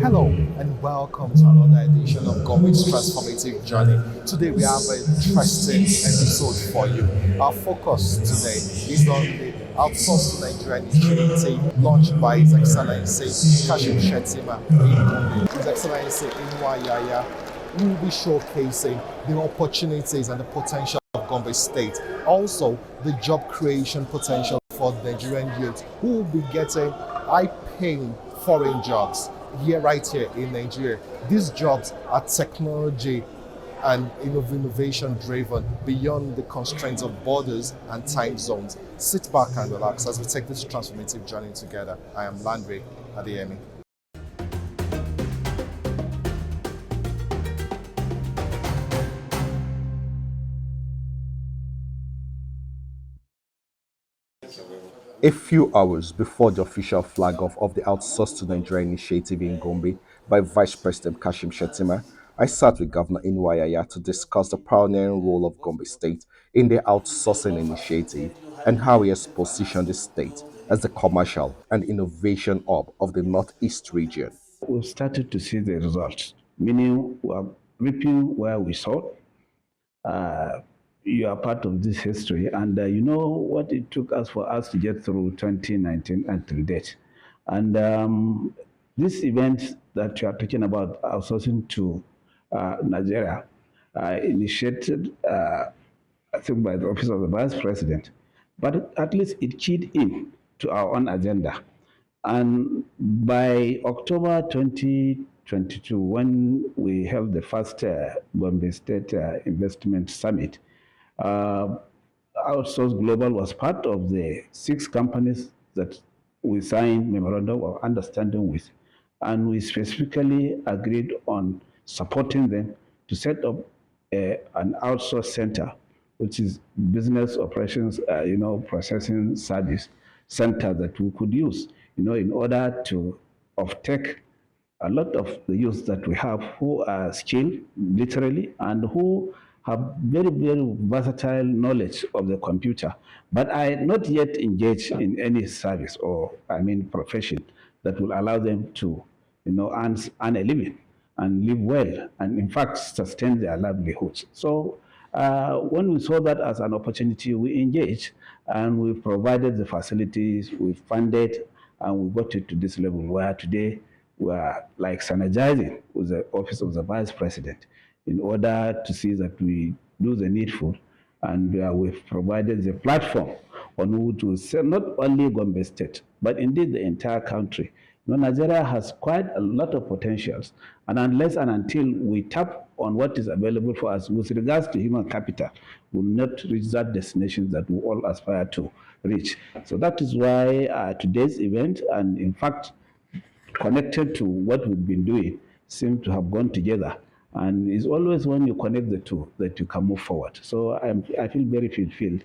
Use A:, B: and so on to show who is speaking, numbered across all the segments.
A: Hello and welcome to another edition of Gombe's Transformative Journey. Today we have an interesting episode for you. Our focus today is on the Outsourced to Nigeria initiative launched by His Excellency Kashim Shettima in Gombe. His Excellency Inwayaya will be showcasing the opportunities and the potential of Gombe State. Also, the job creation potential for the Nigerian youth who will be getting high-paying foreign jobs right here in Nigeria. These jobs are technology and innovation driven beyond the constraints of borders and time zones. Sit back and relax as we take this transformative journey together. I am Landry Adeyemi. A few hours before the official flag off of the Outsourced to Nigeria initiative in Gombe by Vice President Kashim Shettima, I sat with Governor Inwayaya to discuss the pioneering role of Gombe State in the outsourcing initiative and how he has positioned the state as the commercial and innovation hub of the Northeast region.
B: We've started to see the results, meaning we are reaping where we sowed. You are part of this history, and you know what it took us for us to get through 2019 until date. And this event that you are talking about, outsourcing to Nigeria, initiated, I think, by the Office of the Vice President, but at least it keyed in to our own agenda. And by October 2022, when we held the first Gombe State Investment Summit, uh, Outsource Global was part of the 6 companies that we signed memorandum of understanding with, and we specifically agreed on supporting them to set up an outsource center, which is business operations, processing service center that we could use, in order to take a lot of the youth that we have who are skilled literally and who have very, very versatile knowledge of the computer, but are not yet engaged in any service or, profession that will allow them to, earn a living and live well and, in fact, sustain their livelihoods. So when we saw that as an opportunity, we engaged and we provided the facilities, we funded, and we got it to this level where today we are like synergizing with the Office of the Vice President in order to see that we do the needful, and we've provided the platform on which to sell not only Gombe State, but indeed the entire country. Nigeria has quite a lot of potentials, and unless and until we tap on what is available for us with regards to human capital, we will not reach that destination that we all aspire to reach. So that is why today's event, and in fact, connected to what we've been doing, seem to have gone together. And it's always when you connect the two that you can move forward. So I feel very fulfilled.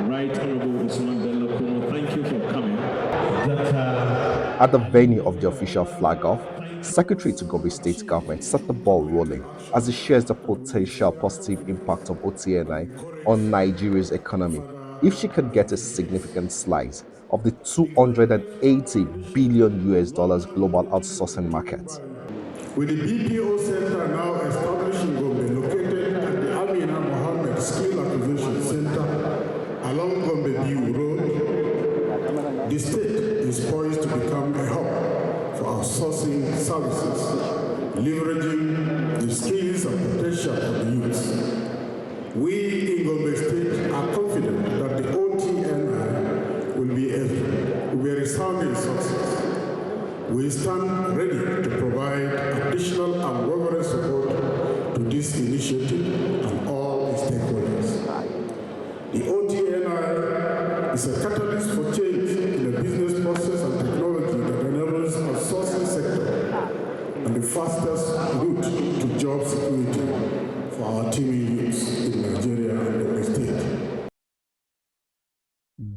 C: Right, Honorable Usman Bello, thank you for coming.
A: At the venue of the official flag off, Secretary to Gombe State Government set the ball rolling as he shares the potential positive impact of OTNI on Nigeria's economy if she can get a significant slice of the 280 billion US dollars global outsourcing market.
D: With the BPO Center now established in Gombe, located at the Amina Mohammed Skill Acquisition Center along Gombe View Road, the state is poised to become a hub for outsourcing services, leveraging the skills and potential of the youth. We in Gombe State are confident that the OTNI will be a resounding success. We stand ready to provide additional and rigorous support to this initiative and all its stakeholders. The OTNI is a catalyst for change in the business process and technology that enables the outsourcing sector and the fastest route to job security for our teeming youths in Nigeria and the state.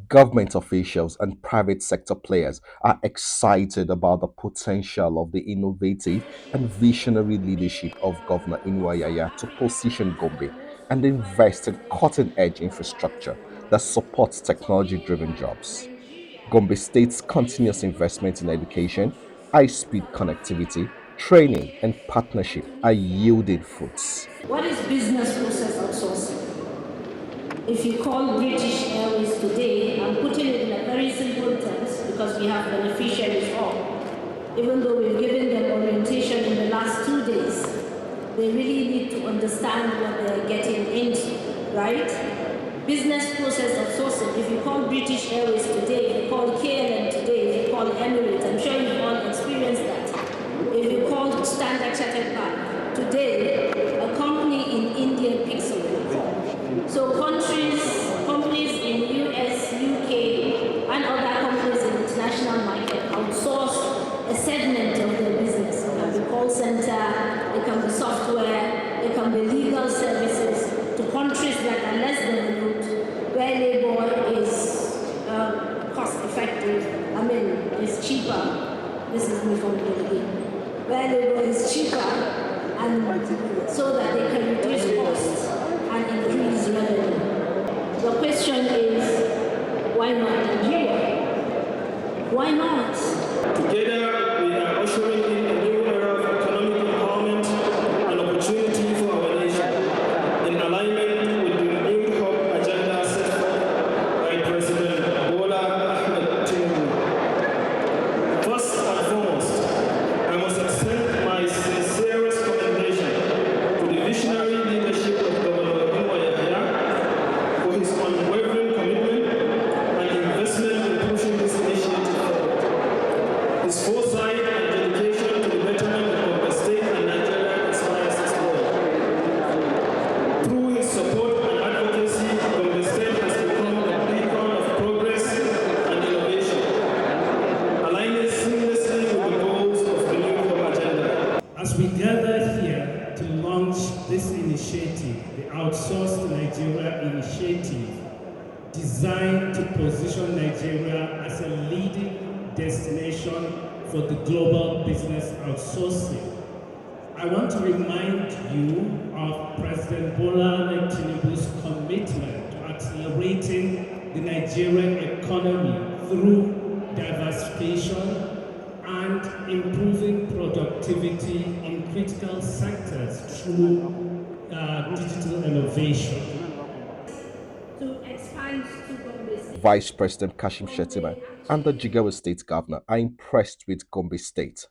A: Government officials and private sector players are excited about the potential of the innovative and visionary leadership of Governor Inwayaya to position Gombe and invest in cutting edge infrastructure that supports technology-driven jobs. Gombe State's continuous investment in education, high-speed connectivity, training, and partnership are yielding fruits.
E: What is business process outsourcing? If you call British Airways today, I'm putting it in a very simple terms because we have beneficiaries all. Even though we've given them orientation in the last 2 days, they really need to understand what they're getting into, right? Business process outsourcing. If you call British Airways today, if you call KLM today, if you call Emirates, I'm sure you've all experienced that. If you call Standard Chartered Bank today, a company in India picks up the call. So companies in US, UK, and other companies in the international market outsource a segment of their business. It can be call center, it can be software, it can be legal services to countries that are less developed, where labor is cost effective. It's cheaper. This is me from the beginning. Where labor is cheaper, and so that they can reduce costs and increase revenue. The question is, why not Nigeria? Why not?
C: Together, we are ushering in a new era of economic empowerment and opportunity for our nation, in alignment with the renewed hope agenda set forth by President Bola Ahmed Tinubu. First and foremost, I must extend my sincerest commendation to the visionary leadership of Governor Yahya for his unwavering commitment and investment in pushing this initiative forward. His foresight and dedication to the betterment of the state and Nigeria inspires us all. Through his support and advocacy, Gombe State has become a beacon of progress and innovation, aligning seamlessly with the goals of the new Home agenda.
F: As we gather here to launch this initiative, the Outsourced Nigeria Initiative, designed to position Nigeria as a leading destination for the global business outsourcing, I want to remind you of President Bola Ahmed Tinubu's commitment to accelerating the Nigerian economy through diversification and improving productivity in critical sectors through digital innovation.
E: To expand to Gombe State.
A: Vice President Kashim Shettima and the Jigawa State Governor are impressed with Gombe State.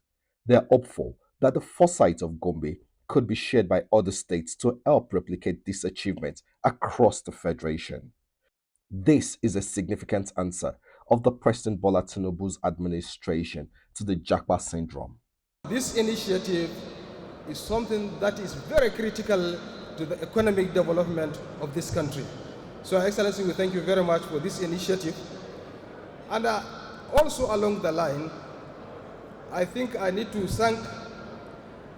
A: They are hopeful that the foresight of Gombe could be shared by other states to help replicate this achievement across the Federation. This is a significant answer of the President Bola Tinubu's administration to the Japa syndrome.
G: This initiative is something that is very critical to the economic development of this country. So, Your Excellency, we thank you very much for this initiative. And also along the line, I think I need to thank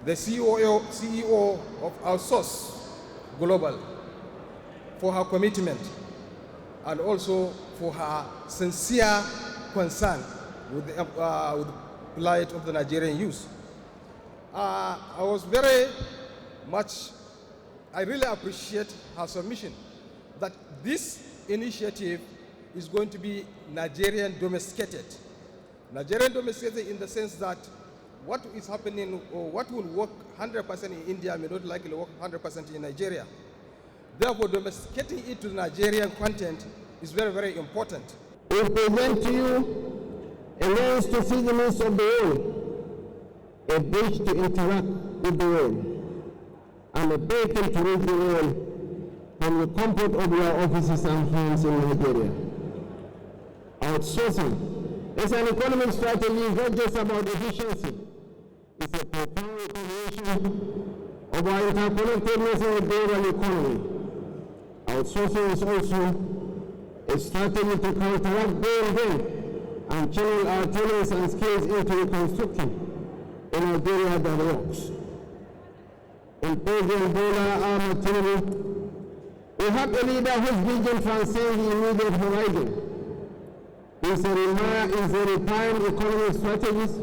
G: the CEO of Outsource Global for her commitment and also for her sincere concern with the plight of the Nigerian youth. I really appreciate her submission that this initiative is going to be Nigerian domesticated. Nigerian domesticated in the sense that what is happening or what will work 100% in India may not likely work 100% in Nigeria. Therefore, domesticating it to Nigerian content is very, very important.
H: We present to you a means to see the needs of the world, a bridge to interact with the world, and a beacon to reach the world from the comfort of your offices and homes in Nigeria. Outsourcing is an economic strategy, not just about efficiency. It's a profound recognition of our interconnectedness in the global economy. Outsourcing is also a strategy to counteract brain and channel our talents and skills into reconstructing in Nigeria that works. In President Bola Ahmed Tinubu, we have a leader whose vision transcends the immediate horizon. He's a refined economic strategist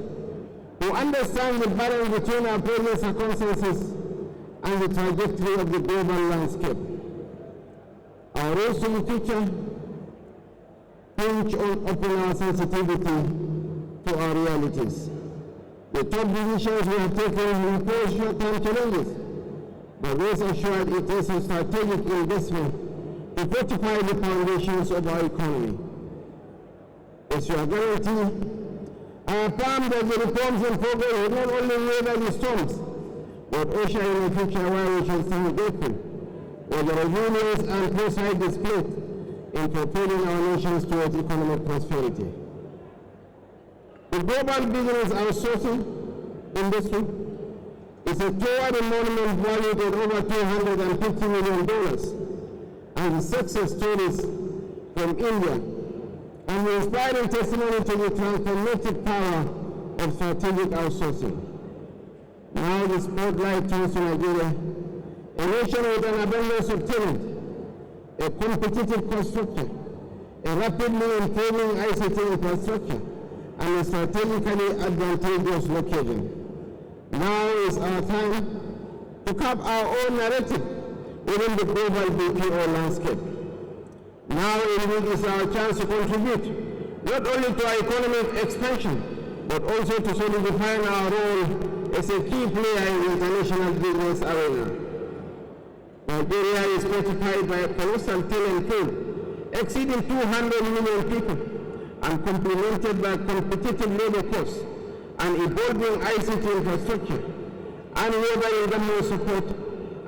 H: who understands the balance between our present circumstances and the trajectory of the global landscape. Our race to the future hinge upon our sensitivity to our realities. The top decisions we have taken will pose short-term challenges, but rest assured it is a strategic investment to fortify the foundations of our economy. As your guarantee, I affirm that the reforms in progress will not only weather the storms, but usher in a future where we shall stand grateful for the resilience and foresight displayed in propelling our nations towards economic prosperity. The global business outsourcing industry is a toward monument valued at over $250 million, and the success stories from India and the inspiring testimony to the transformative power of strategic outsourcing. Now the spotlight turns to Nigeria, a nation with an abundance of talent, a competitive cost structure, a rapidly improving ICT infrastructure, and a strategically advantageous location. Now is our time to carve our own narrative within the global BPO landscape. Now indeed is our chance to contribute not only to our economic expansion, but also to solidify our role as a key player in the international business arena. Nigeria is fortified by a colossal talent pool exceeding 200 million people and complemented by competitive labor costs and evolving ICT infrastructure, unwavering government support,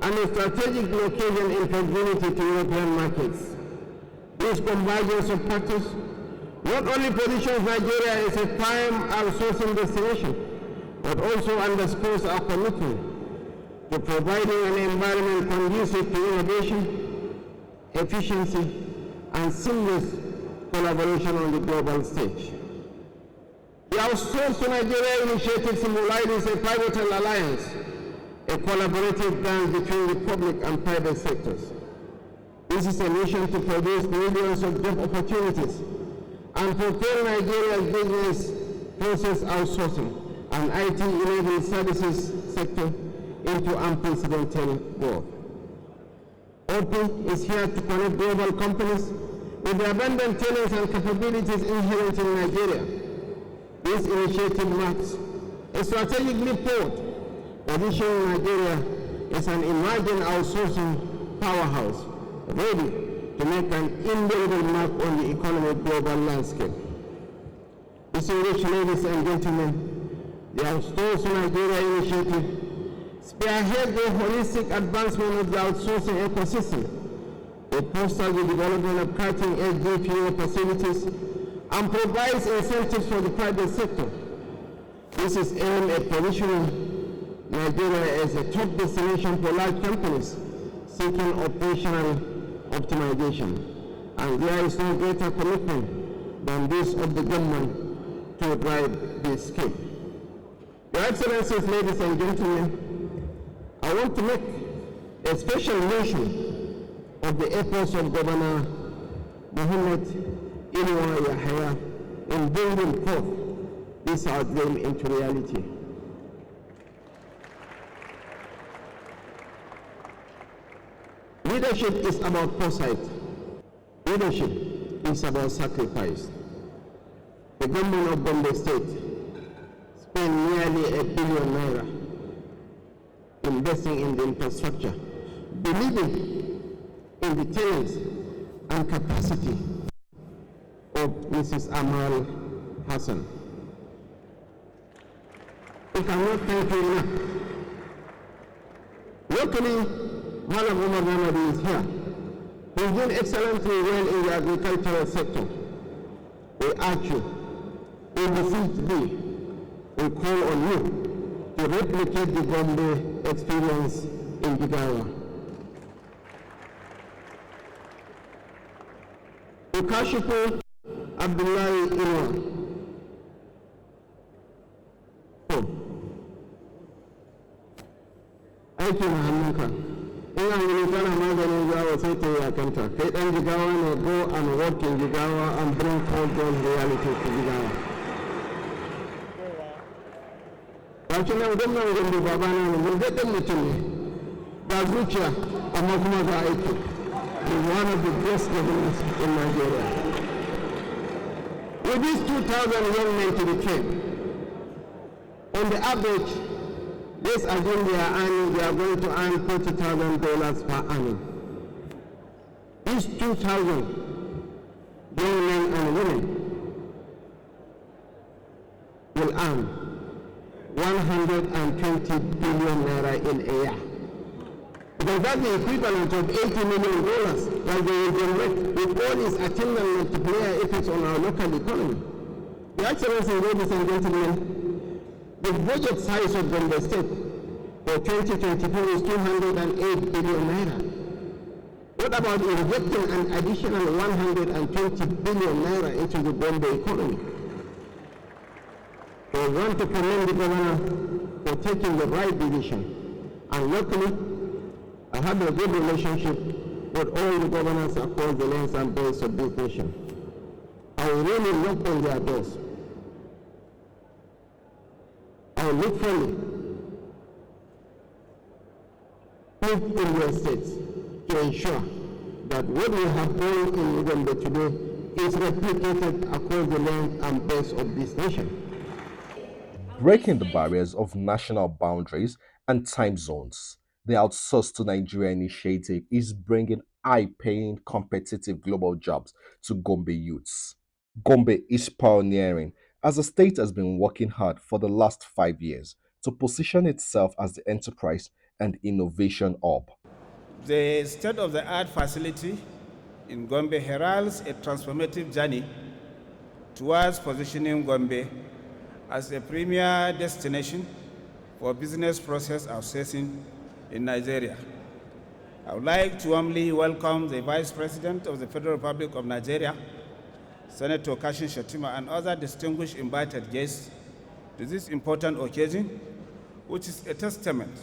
H: and a strategic location in proximity to European markets. This convergence of factors not only positions Nigeria as a prime outsourcing destination, but also underscores our commitment to providing an environment conducive to innovation, efficiency, and seamless collaboration on the global stage. The Outsource to Nigeria initiative symbolizes a pivotal alliance, a collaborative dance between the public and private sectors. This is a mission to produce millions of job opportunities and propel Nigeria's business process outsourcing and IT-enabled services sector into unprecedented growth. OP is here to connect global companies with the abundant talents and capabilities inherent in Nigeria. This initiative marks a strategic leap forward, positioning Nigeria as an emerging outsourcing powerhouse, ready to make an indelible mark on the economic global landscape. Distinguished ladies and gentlemen, the Outsource to Nigeria initiative spearheads the holistic advancement of the outsourcing ecosystem. It fosters the development of cutting-edge BPO facilities and provides incentives for the private sector. This is aimed at positioning Nigeria as a top destination for large companies seeking operational optimization. And there is no greater commitment than this of the government to drive this scheme. Your Excellencies, ladies and gentlemen, I want to make a special mention of the efforts of Governor Mohammed Inuwa Yahya in bringing forth this our dream into reality. Leadership is about foresight. Leadership is about sacrifice. The government of Gombe State spent nearly $1 billion investing in the infrastructure, believing in the talents and capacity of Mrs. Amal Hassan. We cannot thank you enough. Locally, Malam Umar Namadi is here. He's doing excellently well in the agricultural sector. We urge you, in the seat B, we call on you to replicate the Gombe experience in Jigawa. Ukashifu Abdullahi Inuwa. Aikin hannunka. Ina gani kana maganin Jigawa sai ta yi a kanta. Kai ɗan Jigawa ne, go and work in Jigawa and bring forth those realities to Jigawa. Wace nan gwamnan Gombe babana ne, mulgaɗin mutum ne, ga zuciya amma kuma ga aiki. He's one of the best governors in Nigeria. With these 2,000 young men to be trained, on the average, let's assume they are going to earn $40,000 per annum. These 2,000 young men and women will earn 120 billion naira in a year. Because that's the equivalent of $80 million that they will generate with all its attendant multiplier effects on our local economy. Your Excellency, ladies and gentlemen, the budget size of Gombe State for 2024 is 208 billion naira. What about injecting an additional 120 billion naira into the Gombe economy? So I want to commend the governor for taking the right decision. And luckily, I have a good relationship with all the governors across the length and breadth of this nation. I will really knock on their doors. I will literally put in their states to ensure that what we have done in Gombe today is replicated across the length and breadth of this nation.
A: Breaking the barriers of national boundaries and time zones, the Outsourced to Nigeria initiative is bringing high-paying, competitive global jobs to Gombe youths. Gombe is pioneering, as the state has been working hard for the last 5 years to position itself as the enterprise and innovation hub.
I: The state-of-the-art facility in Gombe heralds a transformative journey towards positioning Gombe as a premier destination for business process outsourcing in Nigeria. I would like to warmly welcome the Vice President of the Federal Republic of Nigeria, Senator Kashim Shettima, and other distinguished invited guests to this important occasion, which is a testament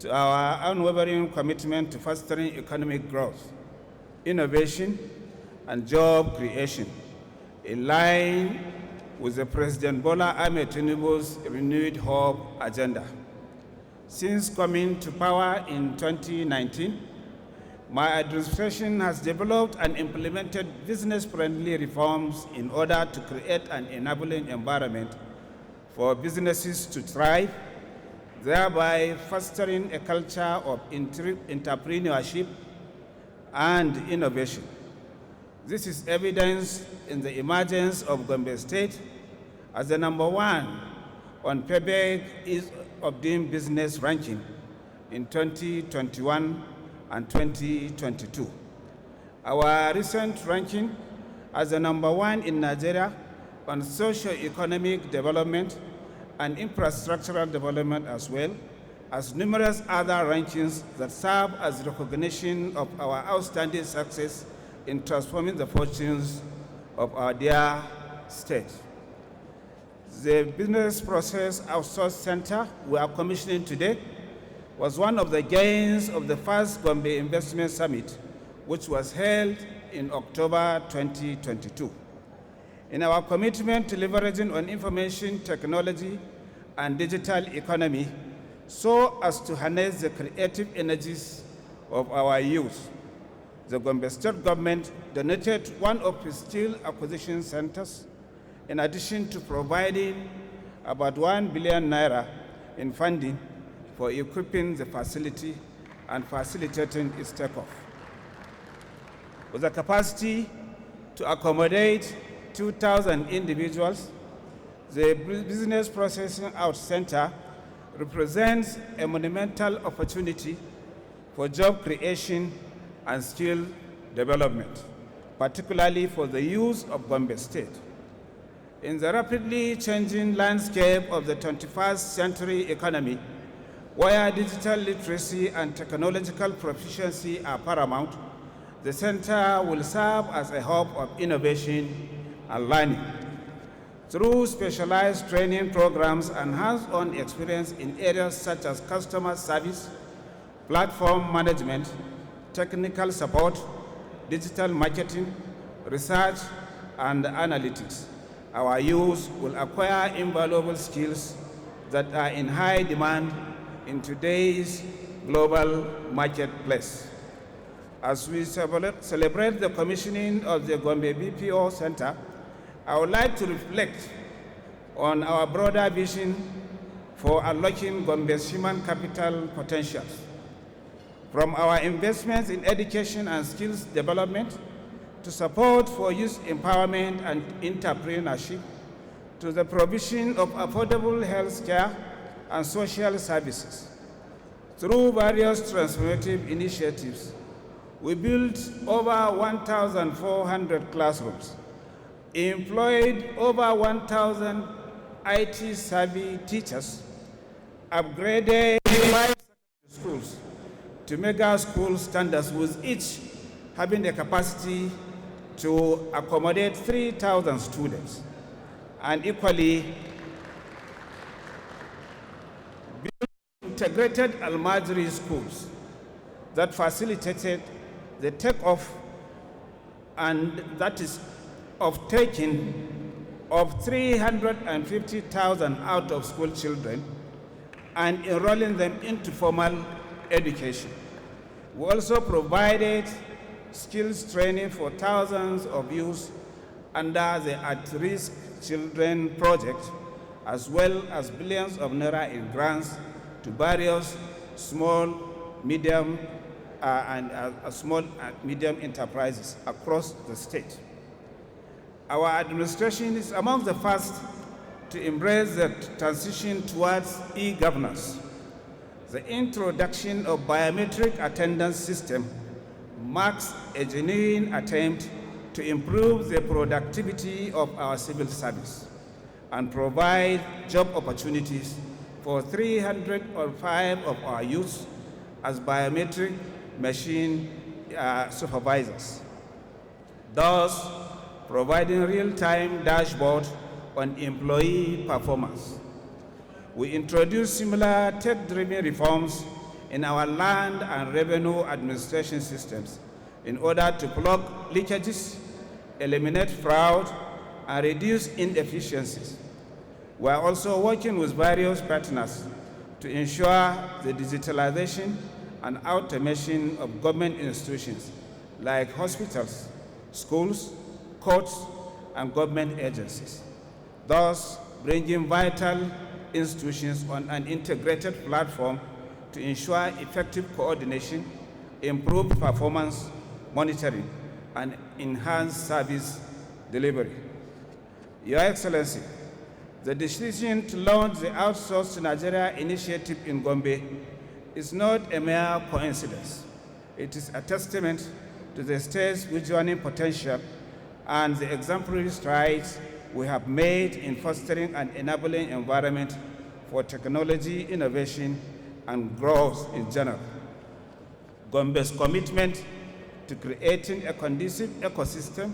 I: to our unwavering commitment to fostering economic growth, innovation, and job creation, in line with the President Bola Ahmed Tinubu's renewed hope agenda. Since coming to power in 2019, my administration has developed and implemented business-friendly reforms in order to create an enabling environment for businesses to thrive, thereby fostering a culture of entrepreneurship and innovation. This is evidenced in the emergence of Gombe State as the #1 on PEBEG Ease of Doing Business ranking in 2021 and 2022. Our recent ranking as the #1 in Nigeria on socio-economic development and infrastructural development, as well as numerous other rankings that serve as recognition of our outstanding success in transforming the fortunes of our dear state. The Business Process Outsource Center we are commissioning today was one of the gains of the first Gombe Investment Summit, which was held in October 2022. In our commitment to leveraging on information technology and digital economy so as to harness the creative energies of our youth, the Gombe State government donated one of its steel acquisition centers, in addition to providing about 1 billion naira in funding for equipping the facility and facilitating its takeoff. With the capacity to accommodate 2,000 individuals, the Business Processing Out Center represents a monumental opportunity for job creation and skill development, particularly for the youth of Gombe State. In the rapidly changing landscape of the 21st century economy, where digital literacy and technological proficiency are paramount, the center will serve as a hub of innovation and learning. Through specialized training programs and hands-on experience in areas such as customer service, platform management, technical support, digital marketing, research, and analytics, our youth will acquire invaluable skills that are in high demand in today's global marketplace. As we celebrate the commissioning of the Gombe BPO Center, I would like to reflect on our broader vision for unlocking Gombe's human capital potentials. From our investments in education and skills development, to support for youth empowerment and entrepreneurship, to the provision of affordable health care and social services. Through various transformative initiatives, we built over 1,400 classrooms, employed over 1,000 IT-savvy teachers, upgraded 5 schools to mega school standards, with each having the capacity to accommodate 3,000 students, and equally built integrated Almajiri schools that facilitated the takeoff and that is of taking of 350,000 out of school children and enrolling them into formal education. We also provided skills training for thousands of youth under the At-Risk Children Project, as well as billions of naira in grants to various small, medium, medium enterprises across the state. Our administration is among the first to embrace the transition towards e-governance. The introduction of biometric attendance system marks a genuine attempt to improve the productivity of our civil service and provide job opportunities for 305 of our youth as biometric machine supervisors, thus providing real-time dashboard on employee performance. We introduced similar tech-driven reforms in our land and revenue administration systems in order to plug leakages, eliminate fraud, and reduce inefficiencies. We are also working with various partners to ensure the digitalization and automation of government institutions like hospitals, schools, courts, and government agencies, thus bringing vital institutions on an integrated platform to ensure effective coordination, improved performance monitoring, and enhanced service delivery. Your Excellency, the decision to launch the Outsourced to Nigeria initiative in Gombe is not a mere coincidence. It is a testament to the state's burgeoning potential and the exemplary strides we have made in fostering an enabling environment for technology, innovation, and growth in general. Gombe's commitment to creating a conducive ecosystem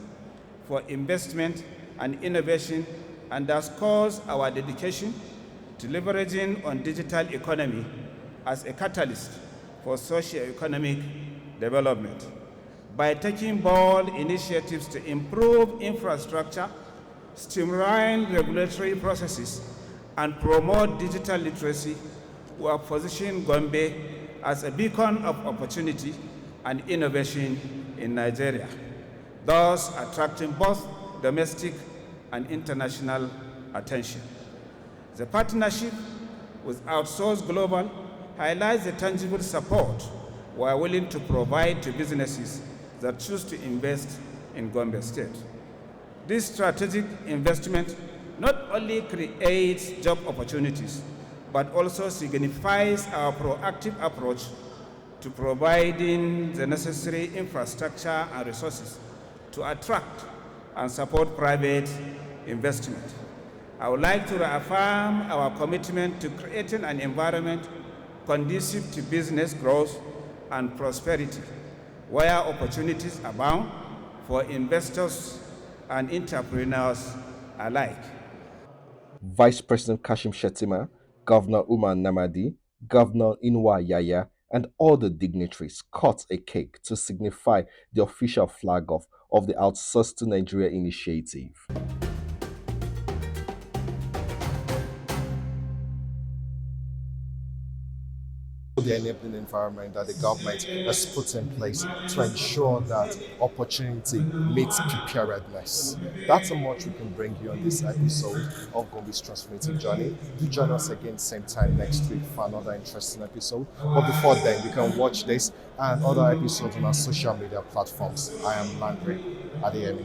I: for investment and innovation underscores our dedication to leveraging on digital economy as a catalyst for socio-economic development. By taking bold initiatives to improve infrastructure, streamline regulatory processes, and promote digital literacy, we have positioned Gombe as a beacon of opportunity and innovation in Nigeria, thus attracting both domestic and international attention. The partnership with Outsource Global highlights the tangible support we are willing to provide to businesses that choose to invest in Gombe State. This strategic investment not only creates job opportunities, but also signifies our proactive approach to providing the necessary infrastructure and resources to attract and support private investment. I would like to reaffirm our commitment to creating an environment conducive to business growth and prosperity, where opportunities abound for investors and entrepreneurs alike.
J: Vice President Kashim Shettima, Governor Umar Namadi, Governor Inwa Yaya, and other dignitaries cut a cake to signify the official flag off of the Outsourced to Nigeria initiative.
A: the enabling environment that the government has put in place to ensure that opportunity meets preparedness. That's how much we can bring you on this episode of Gombe's Transformative Journey. Do join us again same time next week for another interesting episode. But before then, you can watch this and other episodes on our social media platforms. I am Landry Adeyemi.